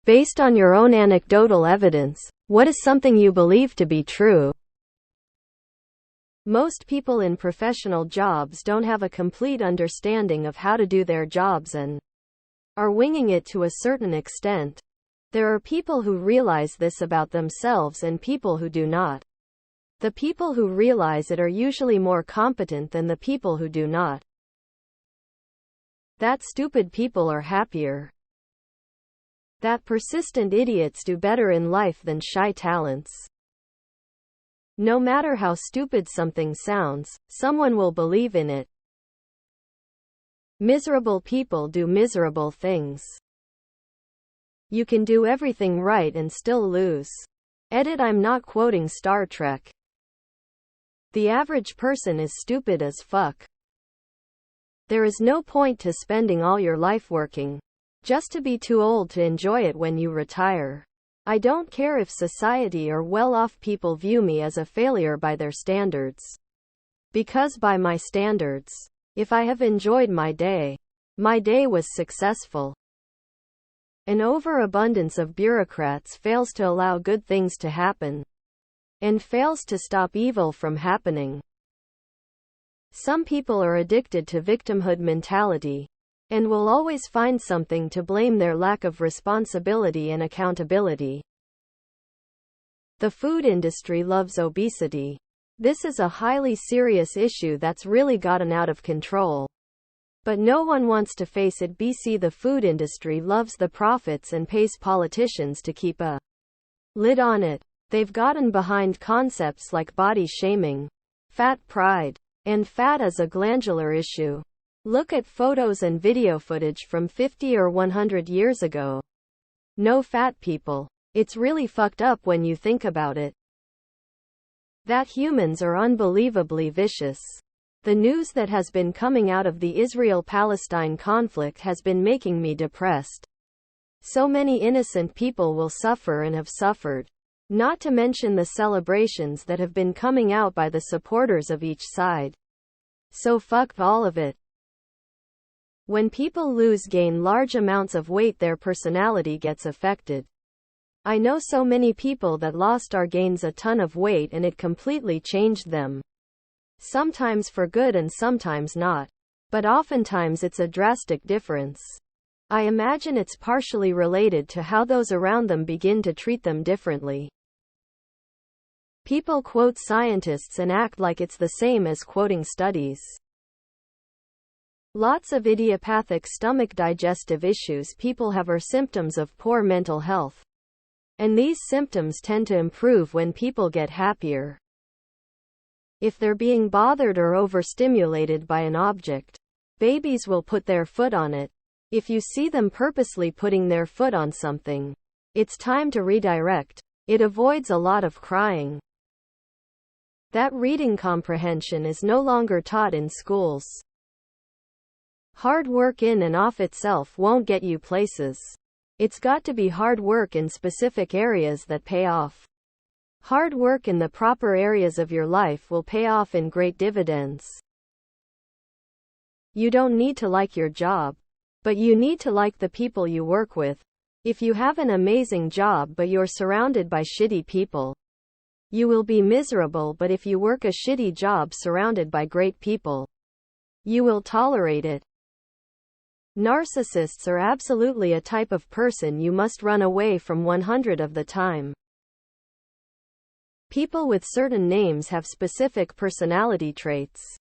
Based on your own anecdotal evidence, what is something you believe to be true? Most people in professional jobs don't have a complete understanding of how to do their jobs and are winging it to a certain extent. There are people who realize this about themselves and people who do not. The people who realize it are usually more competent than the people who do not. That stupid people are happier. That persistent idiots do better in life than shy talents. No matter how stupid something sounds, someone will believe in it. Miserable people do miserable things. You can do everything right and still lose. Edit: I'm not quoting Star Trek. The average person is stupid as fuck. There is no point to spending all your life working, just to be too old to enjoy it when you retire. I don't care if society or well-off people view me as a failure by their standards. Because by my standards, if I have enjoyed my day was successful. An overabundance of bureaucrats fails to allow good things to happen, and fails to stop evil from happening. Some people are addicted to victimhood mentality, and will always find something to blame their lack of responsibility and accountability. The food industry loves obesity. This is a highly serious issue that's really gotten out of control. But no one wants to face it. The food industry loves the profits and pays politicians to keep a lid on it. They've gotten behind concepts like body shaming, fat pride, and fat as a glandular issue. Look at photos and video footage from 50 or 100 years ago. No fat people. It's really fucked up when you think about it. That humans are unbelievably vicious. The news that has been coming out of the Israel-Palestine conflict has been making me depressed. So many innocent people will suffer and have suffered. Not to mention the celebrations that have been coming out by the supporters of each side. So fuck all of it. When people gain large amounts of weight, their personality gets affected. I know so many people that lost or gains a ton of weight and it completely changed them. Sometimes for good and sometimes not. But oftentimes it's a drastic difference. I imagine it's partially related to how those around them begin to treat them differently. People quote scientists and act like it's the same as quoting studies. Lots of idiopathic stomach digestive issues people have are symptoms of poor mental health. And these symptoms tend to improve when people get happier. If they're being bothered or overstimulated by an object, babies will put their foot on it. If you see them purposely putting their foot on something, it's time to redirect. It avoids a lot of crying. That reading comprehension is no longer taught in schools. Hard work in and of itself won't get you places. It's got to be hard work in specific areas that pay off. Hard work in the proper areas of your life will pay off in great dividends. You don't need to like your job, but you need to like the people you work with. If you have an amazing job but you're surrounded by shitty people, you will be miserable. But if you work a shitty job surrounded by great people, you will tolerate it. Narcissists are absolutely a type of person you must run away from 100 of the time. People with certain names have specific personality traits.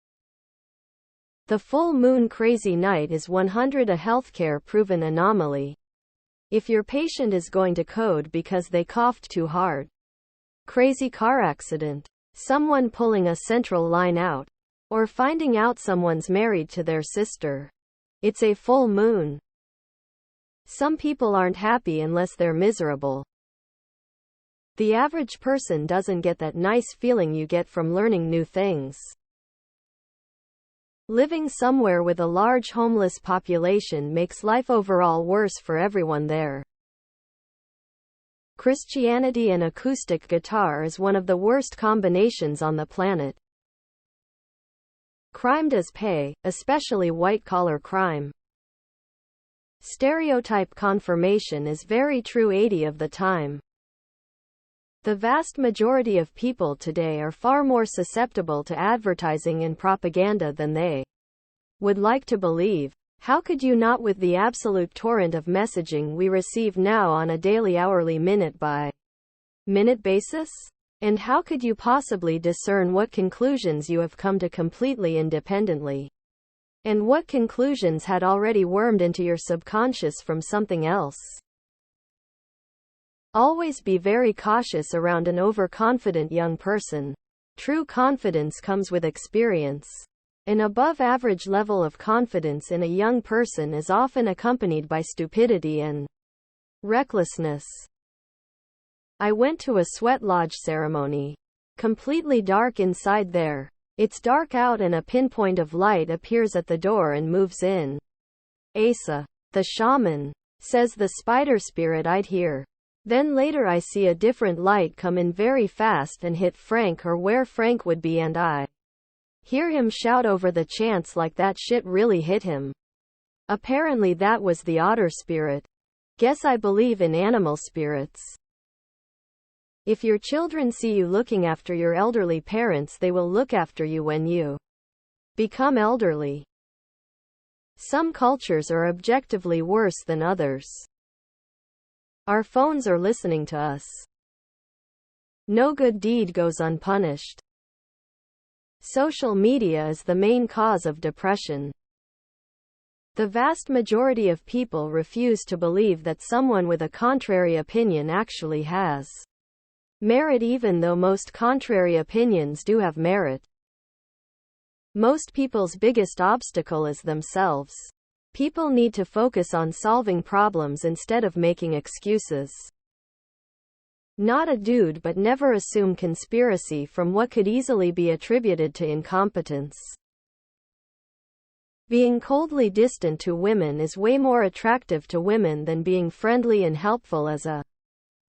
The full moon crazy night is 100 a healthcare proven anomaly. If your patient is going to code because they coughed too hard, crazy car accident, someone pulling a central line out, or finding out someone's married to their sister, it's a full moon. Some people aren't happy unless they're miserable. The average person doesn't get that nice feeling you get from learning new things. Living somewhere with a large homeless population makes life overall worse for everyone there. Christianity and acoustic guitar is one of the worst combinations on the planet. Crime does pay, especially white-collar crime. Stereotype confirmation is very true 80 of the time. The vast majority of people today are far more susceptible to advertising and propaganda than they would like to believe. How could you not, with the absolute torrent of messaging we receive now on a daily, hourly, minute-by-minute basis? And how could you possibly discern what conclusions you have come to completely independently? And what conclusions had already wormed into your subconscious from something else? Always be very cautious around an overconfident young person. True confidence comes with experience. An above-average level of confidence in a young person is often accompanied by stupidity and recklessness. I went to a sweat lodge ceremony. Completely dark inside there. It's dark out and a pinpoint of light appears at the door and moves in. Asa, the shaman, says the spider spirit I'd hear. Then later I see a different light come in very fast and hit Frank or where Frank would be, and I hear him shout over the chants like that shit really hit him. Apparently that was the otter spirit. Guess I believe in animal spirits. If your children see you looking after your elderly parents, they will look after you when you become elderly. Some cultures are objectively worse than others. Our phones are listening to us. No good deed goes unpunished. Social media is the main cause of depression. The vast majority of people refuse to believe that someone with a contrary opinion actually has merit, even though most contrary opinions do have merit. Most people's biggest obstacle is themselves. People need to focus on solving problems instead of making excuses. Not a dude, but never assume conspiracy from what could easily be attributed to incompetence. Being coldly distant to women is way more attractive to women than being friendly and helpful as a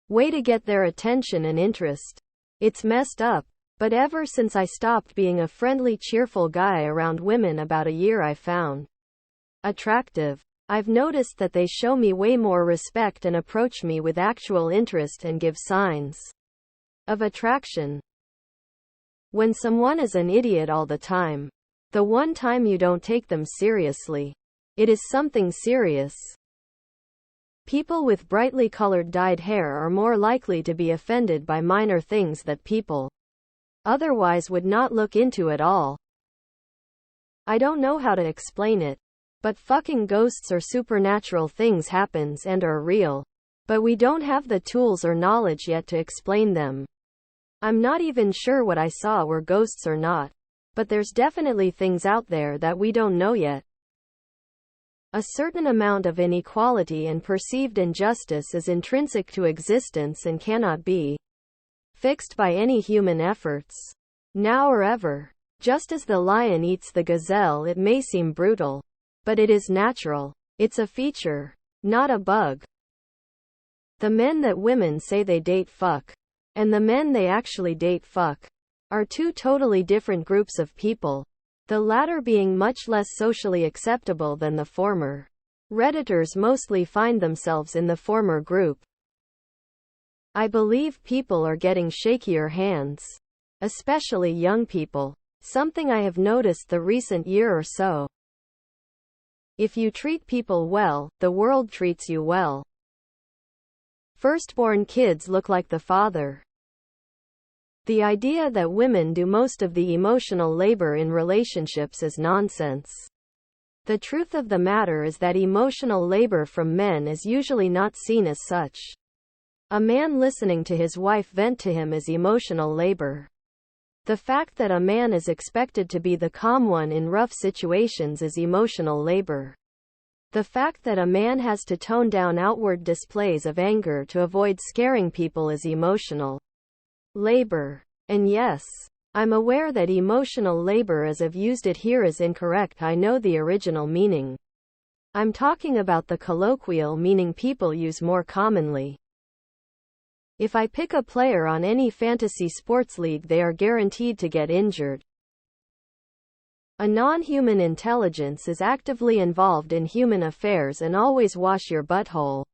way to get their attention and interest. It's messed up. But ever since I stopped being a friendly, cheerful guy around women about a year, I found attractive. I've noticed that they show me way more respect and approach me with actual interest and give signs of attraction. When someone is an idiot all the time, the one time you don't take them seriously, it is something serious. People with brightly colored dyed hair are more likely to be offended by minor things that people otherwise would not look into at all. I don't know how to explain it, but fucking ghosts or supernatural things happens and are real. But we don't have the tools or knowledge yet to explain them. I'm not even sure what I saw were ghosts or not. But there's definitely things out there that we don't know yet. A certain amount of inequality and perceived injustice is intrinsic to existence and cannot be fixed by any human efforts, now or ever. Just as the lion eats the gazelle, it may seem brutal, but it is natural. It's a feature, not a bug. The men that women say they date fuck, and the men they actually date fuck, are two totally different groups of people, the latter being much less socially acceptable than the former. Redditors mostly find themselves in the former group. I believe people are getting shakier hands, especially young people, something I have noticed the recent year or so. If you treat people well, the world treats you well. Firstborn kids look like the father. The idea that women do most of the emotional labor in relationships is nonsense. The truth of the matter is that emotional labor from men is usually not seen as such. A man listening to his wife vent to him is emotional labor. The fact that a man is expected to be the calm one in rough situations is emotional labor. The fact that a man has to tone down outward displays of anger to avoid scaring people is emotional labor. And yes, I'm aware that emotional labor as I've used it here is incorrect. I know the original meaning. I'm talking about the colloquial meaning people use more commonly. If I pick a player on any fantasy sports league, they are guaranteed to get injured. A non-human intelligence is actively involved in human affairs and always wash your butthole.